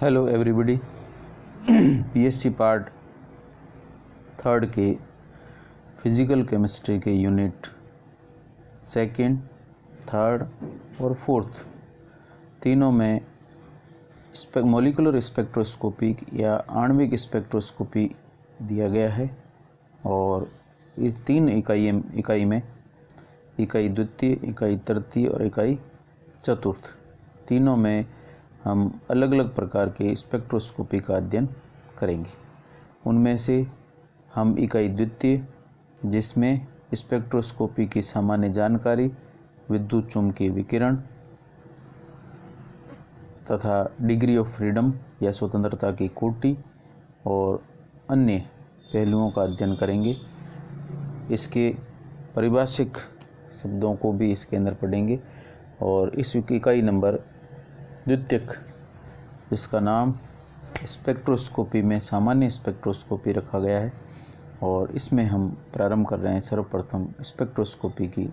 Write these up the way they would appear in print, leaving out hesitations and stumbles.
Hello everybody. PSC part 3 के physical chemistry के unit 2nd, 3rd और 4th तीनों में मॉलिक्यूलर स्पेक्ट्रोस्कोपी या आणविक स्पेक्ट्रोस्कोपी दिया गया है। और इस 3 इकाई में इकाई द्वितीय, इकाई तृतीय और इकाई चतुर्थ तीनों में हम अलग अलग प्रकार के स्पेक्ट्रोस्कोपी का अध्ययन करेंगे। उनमें से हम इकाई द्वितीय, जिसमें स्पेक्ट्रोस्कोपी की सामान्य जानकारी, विद्युत चुम्बकीय विकिरण तथा डिग्री ऑफ फ्रीडम या स्वतंत्रता की कोटि और अन्य पहलुओं का अध्ययन करेंगे। इसके पारिभाषिक शब्दों को भी इसके अंदर पढ़ेंगे। और इस इकाई नंबर द्वितीयक, जिसका नाम स्पेक्ट्रोस्कोपी में सामान्य स्पेक्ट्रोस्कोपी रखा गया है, और इसमें हम प्रारंभ कर रहे हैं सर्वप्रथम स्पेक्ट्रोस्कोपी की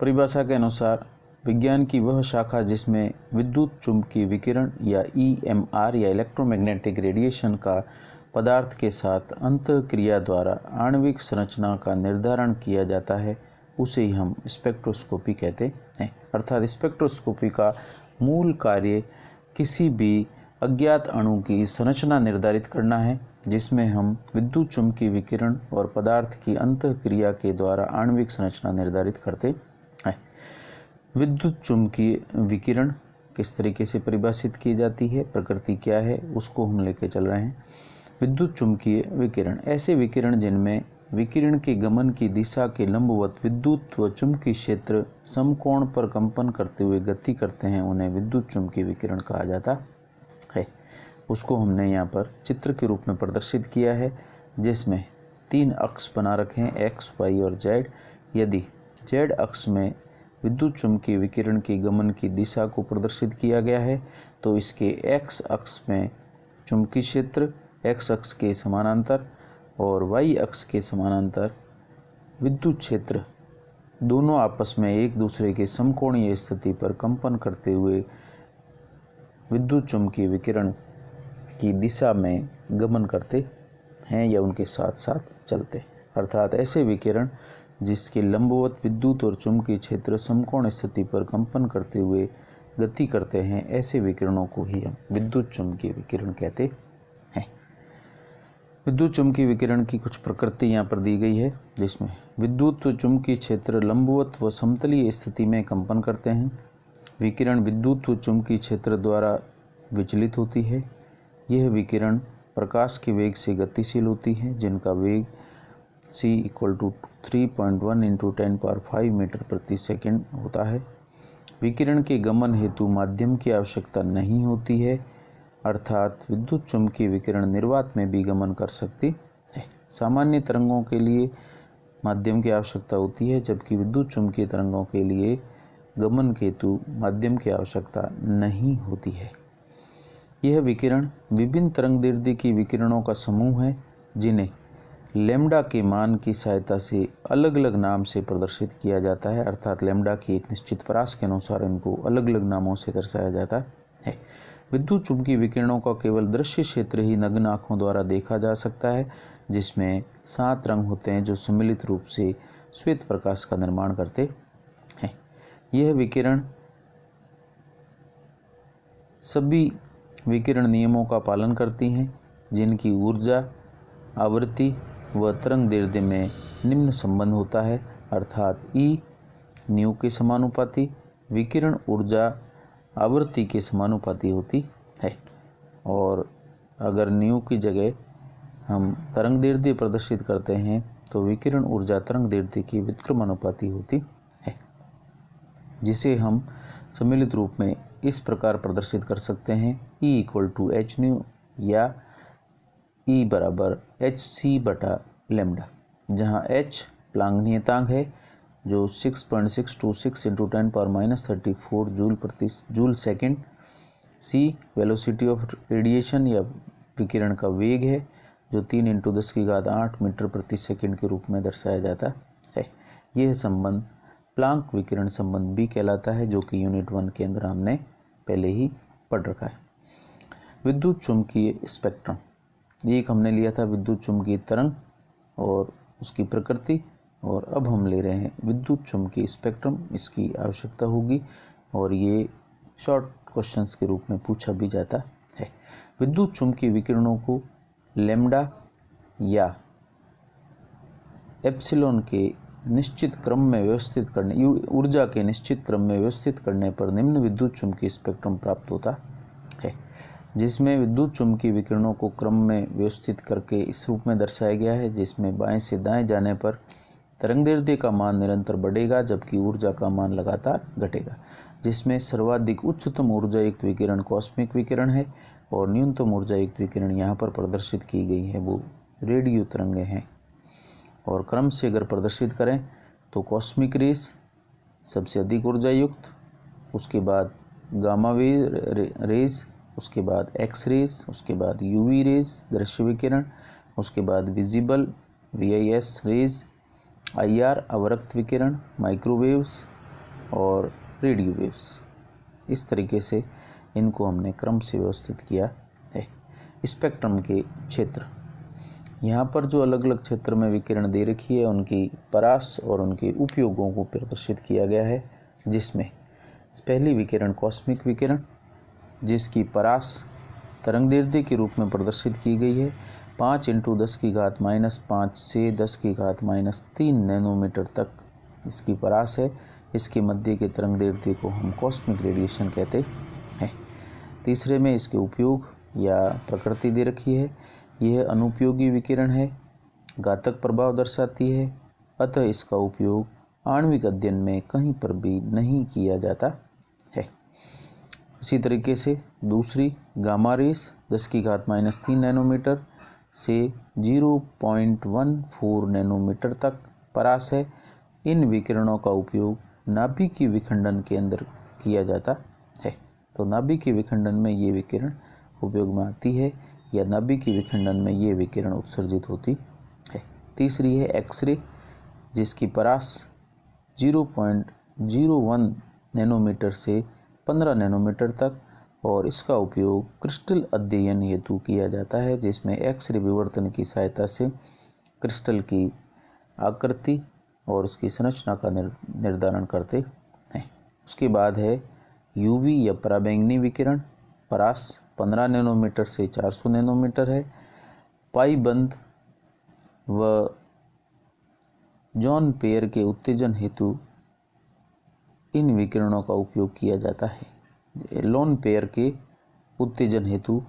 परिभाषा के अनुसार विज्ञान की वह शाखा जिसमें विद्युत चुम्बकीय विकिरण या EMR या इलेक्ट्रोमैग्नेटिक रेडिएशन का पदार्थ के साथ अंतःक्रिया द्वारा आणविक संरचना का निर्धारण किया जाता है, उसे ही हम स्पेक्ट्रोस्कोपी कहते हैं। अर्थात स्पेक्ट्रोस्कोपी का मूल कार्य किसी भी अज्ञात अणु की संरचना निर्धारित करना है, जिसमें हम विद्युत चुम्बकीय विकिरण और पदार्थ की अंतःक्रिया के द्वारा आणविक संरचना निर्धारित करते हैं। विद्युत चुम्बकीय विकिरण किस तरीके से परिभाषित की जाती है, प्रकृति क्या है, उसको हम लेके चल रहे हैं। विद्युत चुम्बकीय विकिरण ऐसे विकिरण जिनमें विकिरण के गमन की दिशा के लंबवत विद्युत व चुम्बकीय क्षेत्र समकोण पर कंपन करते हुए गति करते हैं, उन्हें विद्युत चुम्बकीय विकिरण कहा जाता है। उसको हमने यहाँ पर चित्र के रूप में प्रदर्शित किया है, जिसमें 3 अक्ष बना रखे हैं, X, Y और Z। यदि Z अक्ष में विद्युत चुम्बकीय विकिरण के गमन की दिशा को प्रदर्शित किया गया है, तो इसके X अक्ष में चुम्बकीय क्षेत्र X अक्ष के समानांतर और Y अक्ष के समानांतर विद्युत क्षेत्र दोनों आपस में एक दूसरे के समकोणीय स्थिति पर कंपन करते हुए विद्युत चुम्बकीय विकिरण की दिशा में गमन करते हैं या उनके साथ साथ चलते। अर्थात ऐसे विकिरण जिसके लंबवत विद्युत और चुम्बकीय क्षेत्र समकोण स्थिति पर कंपन करते हुए गति करते हैं, ऐसे विकिरणों को ही हम विद्युत चुम्बकीय विकिरण कहते हैं। विद्युत चुम्बकीय विकिरण की कुछ प्रकृति यहाँ पर दी गई है, जिसमें विद्युत व चुम्बकीय क्षेत्र लंबवत व समतलीय स्थिति में कंपन करते हैं। विकिरण विद्युत व चुम्बकीय क्षेत्र द्वारा विचलित होती है। यह विकिरण प्रकाश के वेग से गतिशील होती है, जिनका वेग c = 3.1 × 10⁵ मीटर प्रति सेकंड होता है। विकिरण के गमन हेतु माध्यम की आवश्यकता नहीं होती है, अर्थात विद्युत चुम्बकीय विकिरण निर्वात में भी गमन कर सकती है। सामान्य तरंगों के लिए माध्यम की आवश्यकता होती है, जबकि विद्युत चुम्बकीय तरंगों के लिए गमन हेतु माध्यम की आवश्यकता नहीं होती है। यह विकिरण विभिन्न तरंगदैर्ध्य की विकिरणों का समूह है, जिन्हें लैम्ब्डा के मान की सहायता से अलग अलग नाम से प्रदर्शित किया जाता है। अर्थात लैम्ब्डा की एक निश्चित परास के अनुसार इनको अलग अलग नामों से दर्शाया जाता है। विद्युत चुम्बकीय विकिरणों का केवल दृश्य क्षेत्र ही नग्न आँखों द्वारा देखा जा सकता है, जिसमें 7 रंग होते हैं जो सम्मिलित रूप से श्वेत प्रकाश का निर्माण करते हैं। यह विकिरण सभी विकिरण नियमों का पालन करती हैं, जिनकी ऊर्जा, आवृत्ति व तरंगदैर्ध्य में निम्न संबंध होता है। अर्थात E न्यू के समानुपाती, विकिरण ऊर्जा आवृत्ति के समानुपाती होती है। और अगर न्यू की जगह हम तरंगदैर्ध्य प्रदर्शित करते हैं, तो विकिरण ऊर्जा तरंगदैर्ध्य की व्युत्क्रमानुपाती होती है, जिसे हम सम्मिलित रूप में इस प्रकार प्रदर्शित कर सकते हैं। E = hν या E = hc/λ, जहाँ h प्लांक नियतांक है जो 6.626 × 10⁻34 joule second. c velocity of radiation या विकिरण का वेग है, जो 3 × 10⁸ मीटर प्रति सेकंड के रूप में दर्शाया जाता है। यह संबंध प्लांक विकिरण संबंध भी कहलाता है, जो कि यूनिट 1 के अंदर हमने पहले ही पढ़ रखा है। विद्युत चुम्बकीय स्पेक्ट्रम। एक हमने लिया था विद्युत चुम्बकीय तरंग और उसकी प्रकृति, और अब हम ले रहे हैं विद्युत चुम्बकीय स्पेक्ट्रम। इसकी आवश्यकता होगी और ये शॉर्ट क्वेश्चंस के रूप में पूछा भी जाता है। विद्युत चुम्बकीय विकिरणों को लैम्डा या एप्सिलॉन के निश्चित क्रम में व्यवस्थित करने, ऊर्जा के निश्चित क्रम में व्यवस्थित करने पर निम्न विद्युत चुम्बकीय स्पेक्ट्रम प्राप्त होता है, जिसमें विद्युत चुम्बकीय विकिरणों को क्रम में व्यवस्थित करके इस रूप में दर्शाया गया है, जिसमें बाएं से दाएं जाने पर तरंगदैर्ध्य का मान निरंतर बढ़ेगा जबकि ऊर्जा का मान लगातार घटेगा, जिसमें सर्वाधिक उच्चतम ऊर्जा युक्त विकिरण कॉस्मिक विकिरण है और न्यूनतम ऊर्जा युक्त विकिरण यहाँ पर प्रदर्शित की गई है वो रेडियो तरंगें हैं। और क्रम से अगर प्रदर्शित करें तो कॉस्मिक रेस सबसे अधिक ऊर्जा युक्त, उसके बाद गामा रेज, उसके बाद एक्स रेज, उसके बाद यूवी रेज दृश्य विकिरण, उसके बाद विजिबल VIS रेज, IR अवरक्त विकिरण, माइक्रोवेव्स और रेडियो वेव्स। इस तरीके से इनको हमने क्रम से व्यवस्थित किया है। स्पेक्ट्रम के क्षेत्र, यहाँ पर जो अलग अलग क्षेत्र में विकिरण दे रखी है उनकी परास और उनके उपयोगों को प्रदर्शित किया गया है, जिसमें पहली विकिरण कॉस्मिक विकिरण, जिसकी परास तरंगदैर्ध्य के रूप में प्रदर्शित की गई है 5 × 10⁻⁻5 से 10⁻³ नैनोमीटर तक इसकी परास है। इसके मध्य के तरंगदैर्ध्य को हम कॉस्मिक रेडिएशन कहते हैं। तीसरे में इसके उपयोग या प्रकृति दे रखी है। यह अनुपयोगी विकिरण है, घातक प्रभाव दर्शाती है, अतः इसका उपयोग आणविक अध्ययन में कहीं पर भी नहीं किया जाता है। इसी तरीके से दूसरी गामा रेस 10⁻³ नैनोमीटर से 0.14 नैनोमीटर तक परास है। इन विकिरणों का उपयोग नाभिकीय विखंडन के अंदर किया जाता है। तो नाभिकीय विखंडन में ये विकिरण उपयोग में आती है या नाभिकीय विखंडन में ये विकिरण उत्सर्जित होती है। तीसरी है एक्सरे, जिसकी परास 0.01 नैनोमीटर से 15 नैनोमीटर तक, और इसका उपयोग क्रिस्टल अध्ययन हेतु किया जाता है, जिसमें एक्सरे विवर्तन की सहायता से क्रिस्टल की आकृति और उसकी संरचना का निर्धारण करते हैं। उसके बाद है यूवी या पराबैंगनी विकिरण, परास 15 नैनोमीटर से 400 नैनोमीटर है। पाइबंद व जॉन पेयर के उत्तेजन हेतु इन विकिरणों का उपयोग किया जाता है। लोन पेयर के उत्तेजन हेतु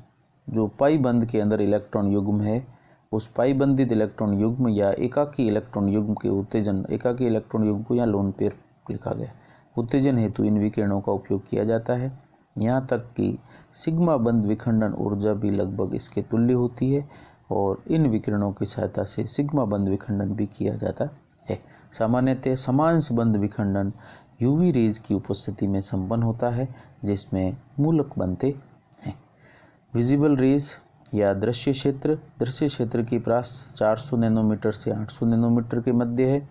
जो पाइबंद के अंदर इलेक्ट्रॉन युग्म है, उस पाइबंदित इलेक्ट्रॉन युग्म या एकाकी इलेक्ट्रॉन युग्म के उत्तेजन, एकाकी इलेक्ट्रॉन युग्म को यहाँ लोन पेयर लिखा गया, उत्तेजन हेतु इन विकिरणों का उपयोग किया जाता है। यहाँ तक कि सिग्मा बंद विखंडन ऊर्जा भी लगभग इसके तुल्य होती है और इन विकिरणों की सहायता से सिग्मा बंद विखंडन भी किया जाता है। सामान्यतः समांश बंद विखंडन यूवी रेज की उपस्थिति में संपन्न होता है, जिसमें मूलक बनते हैं। विजिबल रेज या दृश्य क्षेत्र की परास 400 नैनोमीटर से 800 नैनोमीटर के मध्य है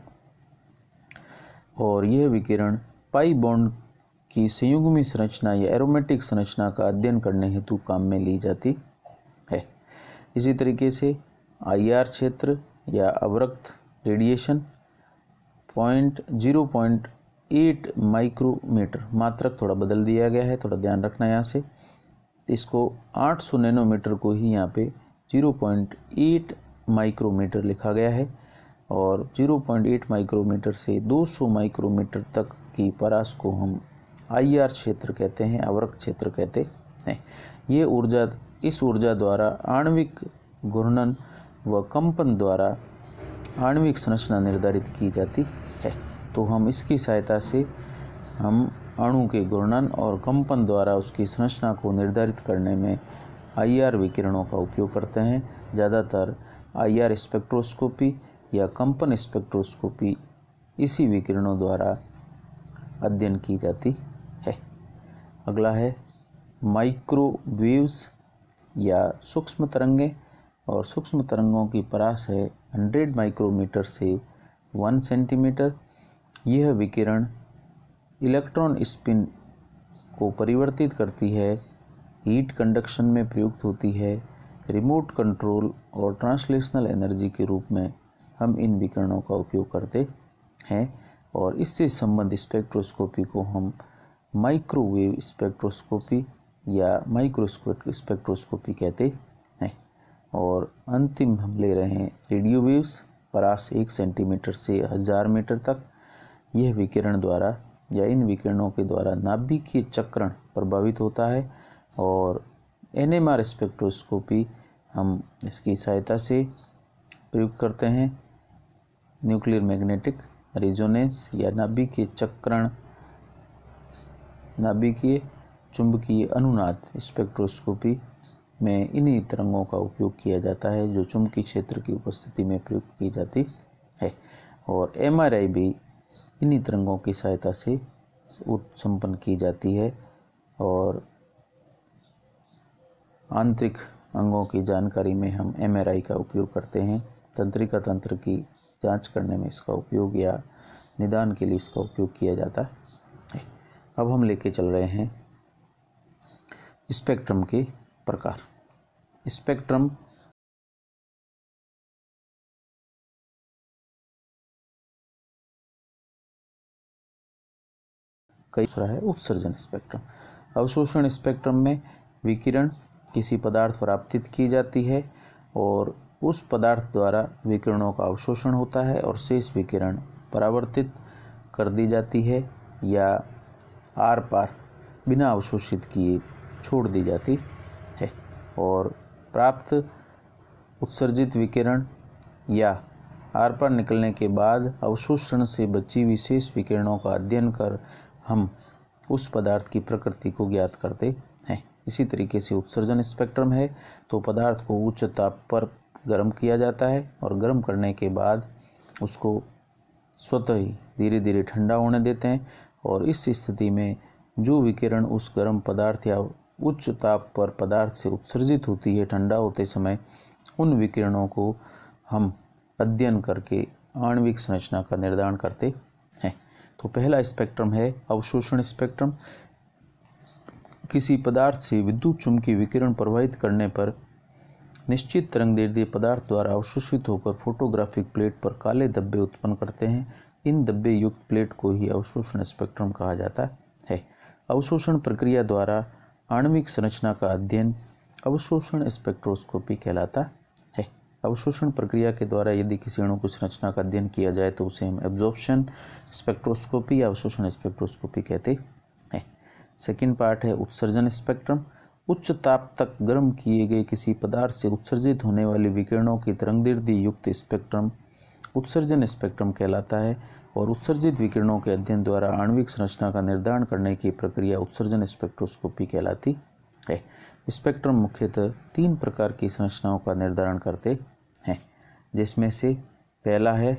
और यह विकिरण पाई बॉन्ड की संयुग्मी संरचना या एरोमेटिक संरचना का अध्ययन करने हेतु काम में ली जाती है। इसी तरीके से IR क्षेत्र या अवरक्त रेडिएशन 0.8 माइक्रोमीटर, मात्रक थोड़ा बदल दिया गया है, थोड़ा ध्यान रखना यहाँ से। इसको 800 नैनोमीटर को ही यहाँ पे 0.8 माइक्रोमीटर लिखा गया है और 0.8 माइक्रोमीटर से 200 माइक्रोमीटर तक की परास को हम IR क्षेत्र कहते हैं, अवरक्त क्षेत्र कहते हैं। ये ऊर्जा, इस ऊर्जा द्वारा आणविक घूर्णन व कंपन द्वारा आणविक संरचना निर्धारित की जाती है। तो हम इसकी सहायता से हम अणु के घूर्णन और कंपन द्वारा उसकी संरचना को निर्धारित करने में IR विकिरणों का उपयोग करते हैं। ज़्यादातर IR स्पेक्ट्रोस्कोपी या कंपन स्पेक्ट्रोस्कोपी इसी विकिरणों द्वारा अध्ययन की जाती है। अगला है माइक्रोवेव्स या सूक्ष्म तरंगें, और सूक्ष्म तरंगों की परास है 100 माइक्रोमीटर से 1 सेंटीमीटर। यह विकिरण इलेक्ट्रॉन स्पिन को परिवर्तित करती है हीट कंडक्शन में प्रयुक्त होती है। रिमोट कंट्रोल और ट्रांसलेशनल एनर्जी के रूप में हम इन विकिरणों का उपयोग करते हैं और इससे संबंधित स्पेक्ट्रोस्कोपी को हम माइक्रोवेव स्पेक्ट्रोस्कोपी या माइक्रोस्कोप स्पेक्ट्रोस्कोपी कहते हैं। और अंतिम हम ले रहे हैं रेडियो वेव्स, परास 1 सेंटीमीटर से 1000 मीटर तक। यह विकिरण द्वारा या इन विकिरणों के द्वारा नाभिकीय चक्रण प्रभावित होता है और NMR स्पेक्ट्रोस्कोपी हम इसकी सहायता से प्रयुक्त करते हैं। न्यूक्लियर मैग्नेटिक रेजोनेंस या नाभिकीय चक्रण, नाभिकीय चुंबकीय अनुनाद स्पेक्ट्रोस्कोपी में इन्हीं तरंगों का उपयोग किया जाता है जो चुंबकीय क्षेत्र की उपस्थिति में प्रयुक्त की जाती है। और MRI भी इन्हीं तरंगों की सहायता से संपन्न की जाती है और आंतरिक अंगों की जानकारी में हम MRI का उपयोग करते हैं। तंत्रिका तंत्र की जांच करने में इसका उपयोग या निदान के लिए इसका उपयोग किया जाता है। अब हम लेके चल रहे हैं स्पेक्ट्रम के प्रकार। स्पेक्ट्रम दूसरा है उत्सर्जन स्पेक्ट्रम। अवशोषण स्पेक्ट्रम में विकिरण किसी पदार्थ पर आपतित की जाती है और उस पदार्थ द्वारा विकिरणों का अवशोषण होता है और शेष विकिरण परावर्तित कर दी जाती है या आर पार बिना अवशोषित किए छोड़ दी जाती है। और प्राप्त उत्सर्जित विकिरण या आर पार निकलने के बाद अवशोषण से बची विशेष विकिरणों का अध्ययन कर हम उस पदार्थ की प्रकृति को ज्ञात करते हैं। इसी तरीके से उत्सर्जन स्पेक्ट्रम है तो पदार्थ को उच्च ताप पर गर्म किया जाता है और गर्म करने के बाद उसको स्वतः ही धीरे धीरे ठंडा होने देते हैं और इस स्थिति में जो विकिरण उस गर्म पदार्थ या उच्च ताप पर पदार्थ से उत्सर्जित होती है ठंडा होते समय, उन विकिरणों को हम अध्ययन करके आणविक संरचना का निर्धारण करते हैं। तो पहला स्पेक्ट्रम है अवशोषण स्पेक्ट्रम। किसी पदार्थ से विद्युत चुम्बकीय विकिरण प्रवाहित करने पर निश्चित तरंगदैर्ध्य पदार्थ द्वारा अवशोषित होकर फोटोग्राफिक प्लेट पर काले धब्बे उत्पन्न करते हैं। इन धब्बे युक्त प्लेट को ही अवशोषण स्पेक्ट्रम कहा जाता है। अवशोषण प्रक्रिया द्वारा आणविक संरचना का अध्ययन अवशोषण स्पेक्ट्रोस्कोपी कहलाता है। अवशोषण प्रक्रिया के द्वारा यदि किसी अणु की संरचना का अध्ययन किया जाए तो उसे हम एब्जॉर्प्शन स्पेक्ट्रोस्कोपी या अवशोषण स्पेक्ट्रोस्कोपी कहते हैं। सेकंड पार्ट है उत्सर्जन स्पेक्ट्रम। उच्च ताप तक गर्म किए गए किसी पदार्थ से उत्सर्जित होने वाली विकिरणों की तरंगदैर्ध्य युक्त स्पेक्ट्रम उत्सर्जन स्पेक्ट्रम कहलाता है और उत्सर्जित विकिरणों के अध्ययन द्वारा आणविक संरचना का निर्धारण करने की प्रक्रिया उत्सर्जन स्पेक्ट्रोस्कोपी कहलाती है। स्पेक्ट्रम मुख्यतः 3 प्रकार की संरचनाओं का निर्धारण करते हैं, जिसमें से पहला है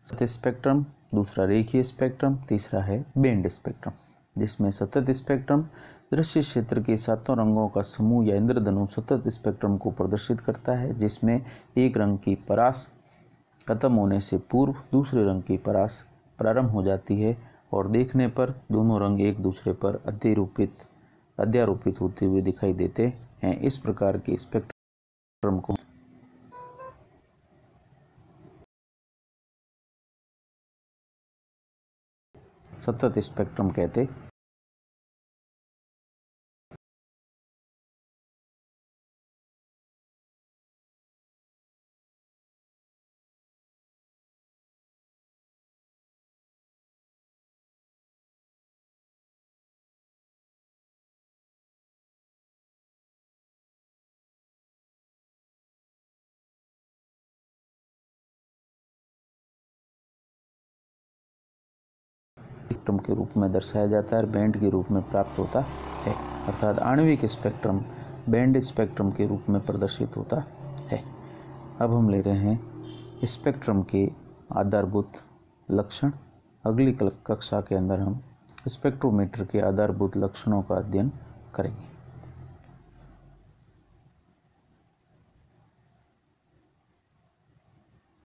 सतत स्पेक्ट्रम, दूसरा रेखीय स्पेक्ट्रम, तीसरा है बैंड स्पेक्ट्रम। जिसमें सतत स्पेक्ट्रम दृश्य क्षेत्र के 7 रंगों का समूह या इंद्रधनुष सतत स्पेक्ट्रम को प्रदर्शित करता है, जिसमें एक रंग की परास खत्म होने से पूर्व दूसरे रंग की परास प्रारंभ हो जाती है और देखने पर दोनों रंग एक दूसरे पर अध्यारोपित होते हुए दिखाई देते हैं। इस प्रकार के स्पेक्ट्रम को सतत स्पेक्ट्रम कहते स्पेक्ट्रम के रूप में दर्शाया जाता है और बैंड के रूप में प्राप्त होता है, अर्थात आणविक स्पेक्ट्रम बैंड स्पेक्ट्रम के रूप में प्रदर्शित होता है। अब हम ले रहे हैं स्पेक्ट्रम के आधारभूत लक्षण। अगली कक्षा के अंदर हम स्पेक्ट्रोमीटर के आधारभूत लक्षणों का अध्ययन करेंगे।